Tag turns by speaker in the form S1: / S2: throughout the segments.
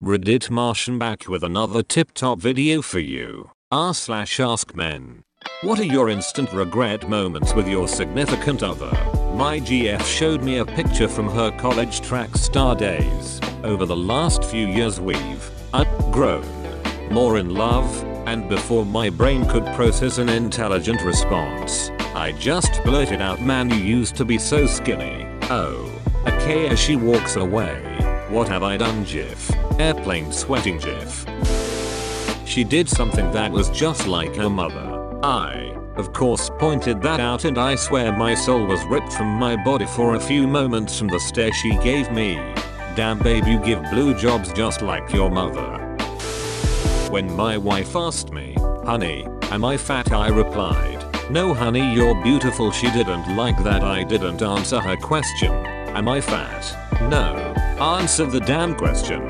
S1: Reddit Martian back with another tip-top video for you. r/AskMen. What are your instant regret moments with your significant other? My GF showed me a picture from her college track star days. Over the last few years we've grown more in love, and before my brain could process an intelligent response, I just blurted out, "Man, you used to be so skinny." Oh. Okay, as she walks away. What have I done gif? Airplane sweating gif. She did something that was just like her mother. I, of course, pointed that out, and I swear my soul was ripped from my body for a few moments from the stare she gave me. Damn babe, you give blue jobs just like your mother. When my wife asked me, "Honey, am I fat?" I replied, "No honey, you're beautiful." She didn't like that I didn't answer her question. Am I fat? No. Answer the damn question.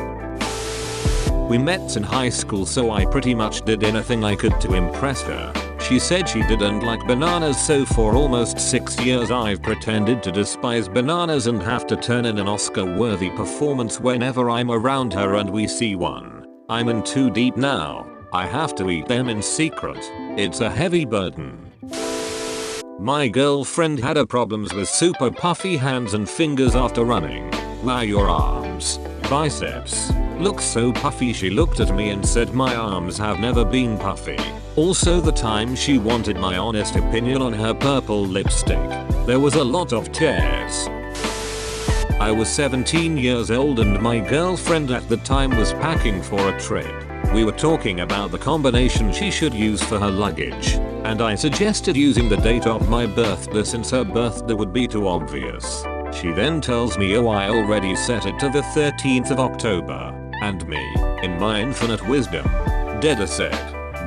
S1: We met in high school, so I pretty much did anything I could to impress her. She said she didn't like bananas, so for almost 6 years I've pretended to despise bananas and have to turn in an Oscar-worthy performance whenever I'm around her and we see one. I'm in too deep now. I have to eat them in secret. It's a heavy burden. My girlfriend had problems with super puffy hands and fingers after running. "Wow, your arms, biceps, look so puffy." She looked at me and said my arms have never been puffy. Also, the time she wanted my honest opinion on her purple lipstick, there was a lot of tears. I was 17 years old and my girlfriend at the time was packing for a trip. We were talking about the combination she should use for her luggage, and I suggested using the date of my birthday since her birthday would be too obvious. She then tells me, "Oh, I already set it to the 13th of October. And me, in my infinite wisdom, dead said,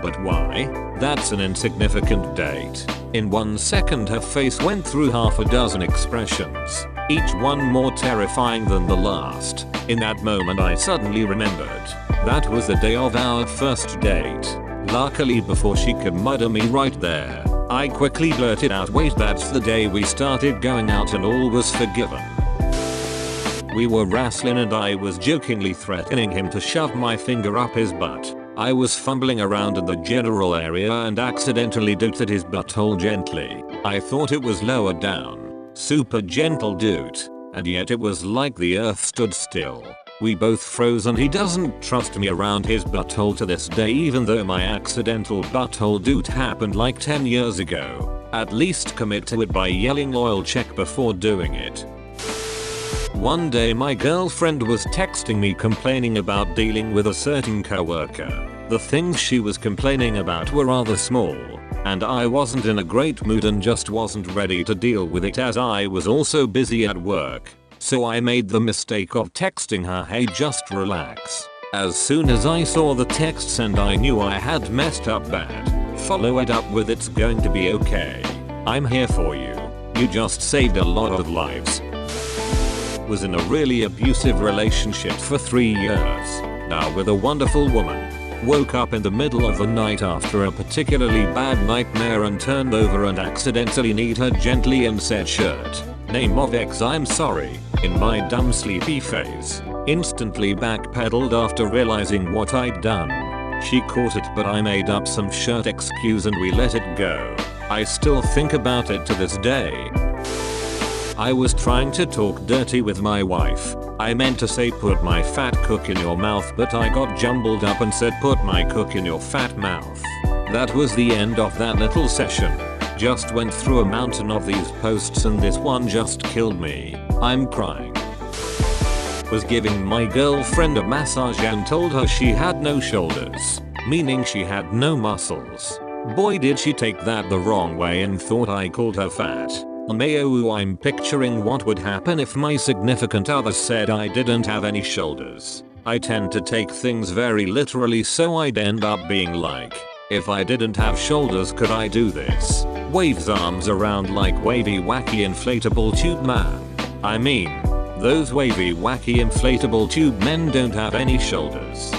S1: "But why? That's an insignificant date." In 1 second her face went through half a dozen expressions, each one more terrifying than the last. In that moment I suddenly remembered. That was the day of our first date. Luckily, before she could murder me right there, I quickly blurted out, "Wait, that's the day we started going out," and all was forgiven. We were wrestling and I was jokingly threatening him to shove my finger up his butt. I was fumbling around in the general area and accidentally dooted his butthole gently. I thought it was lower down. Super gentle doot. And yet it was like the earth stood still. We both froze and he doesn't trust me around his butthole to this day, even though my accidental butthole doot happened like 10 years ago. At least commit to it by yelling "oil check" before doing it. One day my girlfriend was texting me complaining about dealing with a certain coworker. The things she was complaining about were rather small, and I wasn't in a great mood and just wasn't ready to deal with it, as I was also busy at work. So I made the mistake of texting her, "Hey, just relax." As soon as I saw the text send, I knew I had messed up bad. Follow it up with, "It's going to be okay. I'm here for you. You just saved a lot of lives." Was in a really abusive relationship for 3 years, now with a wonderful woman. Woke up in the middle of the night after a particularly bad nightmare and turned over and accidentally kneed her gently and said, "Shirt, name of X, I'm sorry," in my dumb sleepy phase. Instantly backpedaled after realizing what I'd done. She caught it, but I made up some shirt excuse and we let it go. I still think about it to this day. I was trying to talk dirty with my wife. I meant to say "put my fat cook in your mouth," but I got jumbled up and said "put my cook in your fat mouth." That was the end of that little session. Just went through a mountain of these posts and this one just killed me. I'm crying. Was giving my girlfriend a massage and told her she had no shoulders, meaning she had no muscles. Boy, did she take that the wrong way and thought I called her fat. Mayo, I'm picturing what would happen if my significant other said I didn't have any shoulders. I tend to take things very literally, so I'd end up being like, "If I didn't have shoulders, could I do this?" Waves arms around like wavy wacky inflatable tube man. I mean, those wavy wacky inflatable tube men don't have any shoulders.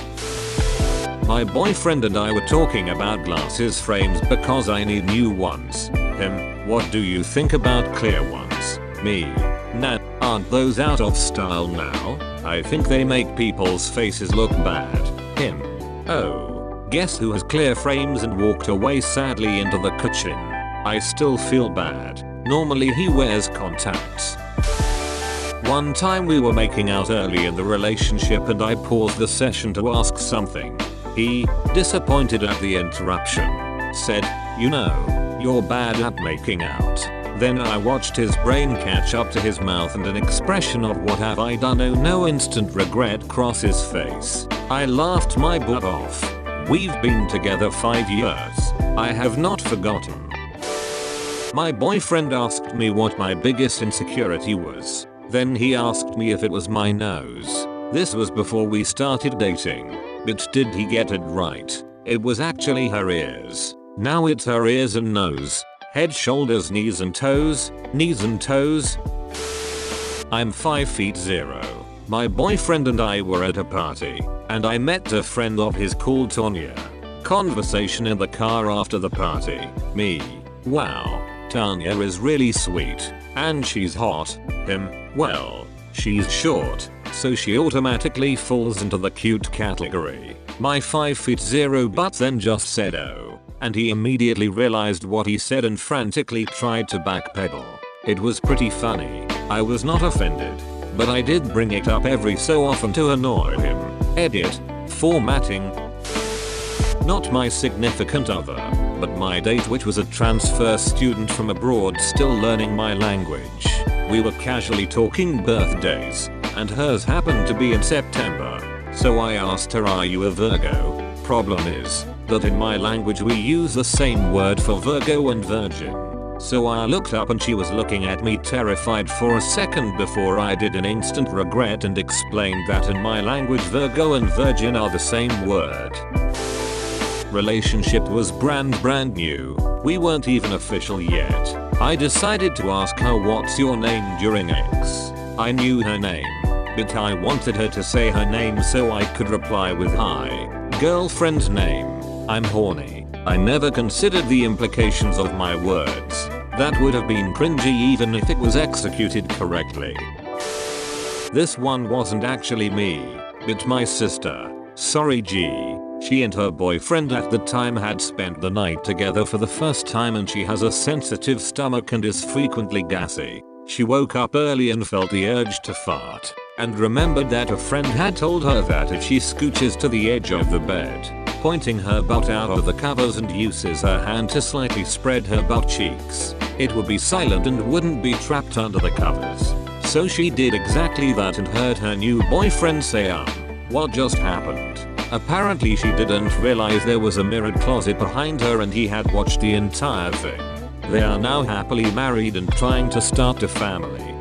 S1: My boyfriend and I were talking about glasses frames because I need new ones. Him, "What do you think about clear ones?" Me, "Nah, aren't those out of style now?" I think they make people's faces look bad. Him. Oh. Guess who has clear frames and walked away sadly into the kitchen. I still feel bad. Normally he wears contacts. One time we were making out early in the relationship and I paused the session to ask something. He, disappointed at the interruption, said, "You know, you're bad at making out." Then I watched his brain catch up to his mouth and an expression of "what have I done, oh no" instant regret cross his face. I laughed my butt off. We've been together 5 years. I have not forgotten. My boyfriend asked me what my biggest insecurity was. Then he asked me if it was my nose. This was before we started dating. But did he get it right? It was actually her ears. Now it's her ears and nose. Head, shoulders, knees and toes. Knees and toes. I'm 5 feet 0. My boyfriend and I were at a party, and I met a friend of his called Tanya. Conversation in the car after the party. Me. Wow. Tanya is really sweet. And she's hot. Him. Well, she's short, so she automatically falls into the cute category. My 5 feet 0 butt then just said oh, and he immediately realized what he said and frantically tried to backpedal. It was pretty funny. I was not offended, but I did bring it up every so often to annoy him. Edit. Formatting. Not my significant other, but my date, which was a transfer student from abroad still learning my language. We were casually talking birthdays, and hers happened to be in September. So I asked her, "Are you a Virgo?" Problem is that in my language we use the same word for Virgo and Virgin. So I looked up and she was looking at me terrified for a second before I did an instant regret and explained that in my language Virgo and Virgin are the same word. Relationship was brand new. We weren't even official yet. I decided to ask her, "What's your name?" during X. I knew her name, but I wanted her to say her name so I could reply with "Hi, girlfriend's name. I'm horny." I never considered the implications of my words. That would have been cringy even if it was executed correctly. This one wasn't actually me, but my sister. Sorry G. She and her boyfriend at the time had spent the night together for the first time and she has a sensitive stomach and is frequently gassy. She woke up early and felt the urge to fart, and remembered that a friend had told her that if she scooches to the edge of the bed, pointing her butt out of the covers and uses her hand to slightly spread her butt cheeks, it would be silent and wouldn't be trapped under the covers. So she did exactly that and heard her new boyfriend say, "What just happened?" Apparently she didn't realize there was a mirrored closet behind her and he had watched the entire thing. They are now happily married and trying to start a family.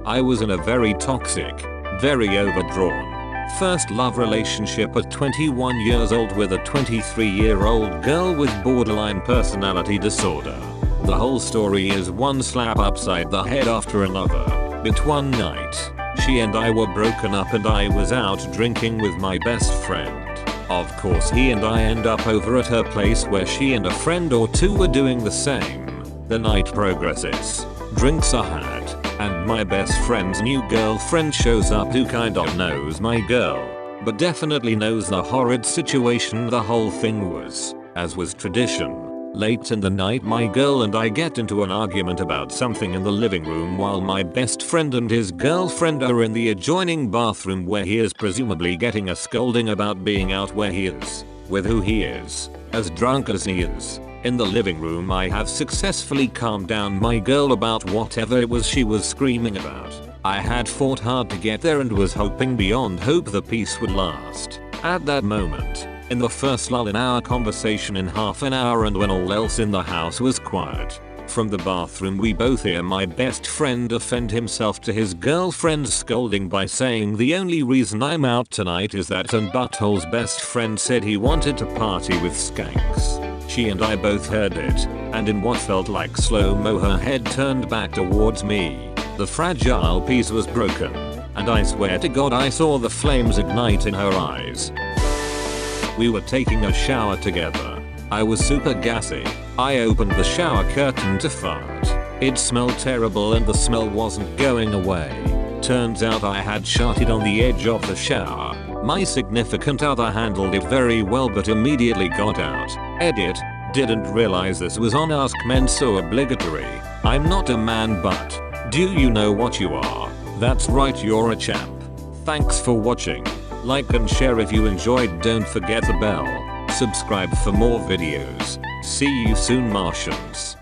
S1: I was in a very toxic, very overdrawn first love relationship at 21 years old with a 23-year-old girl with borderline personality disorder. The whole story is one slap upside the head after another. But one night, she and I were broken up and I was out drinking with my best friend. Of course he and I end up over at her place where she and a friend or two were doing the same. The night progresses. Drinks are had, and my best friend's new girlfriend shows up who kind of knows my girl, but definitely knows the horrid situation the whole thing was. As was tradition, late in the night my girl and I get into an argument about something in the living room while my best friend and his girlfriend are in the adjoining bathroom where he is presumably getting a scolding about being out where he is, with who he is, as drunk as he is. In the living room I have successfully calmed down my girl about whatever it was she was screaming about. I had fought hard to get there and was hoping beyond hope the peace would last. At that moment, in the first lull in our conversation in half an hour and when all else in the house was quiet, from the bathroom we both hear my best friend defend himself to his girlfriend's scolding by saying the only reason I'm out tonight is that and Butthole's best friend said he wanted to party with skanks. She and I both heard it, and in what felt like slow-mo her head turned back towards me. The fragile piece was broken, and I swear to God I saw the flames ignite in her eyes. We were taking a shower together. I was super gassy. I opened the shower curtain to fart. It smelled terrible and the smell wasn't going away. Turns out I had sharted on the edge of the shower. My significant other handled it very well but immediately got out. Edit. Didn't realize this was on AskMen, so obligatory. I'm not a man, but do you know what you are? That's right, you're a champ. Thanks for watching. Like and share if you enjoyed. Don't forget the bell. Subscribe for more videos. See you soon, Martians.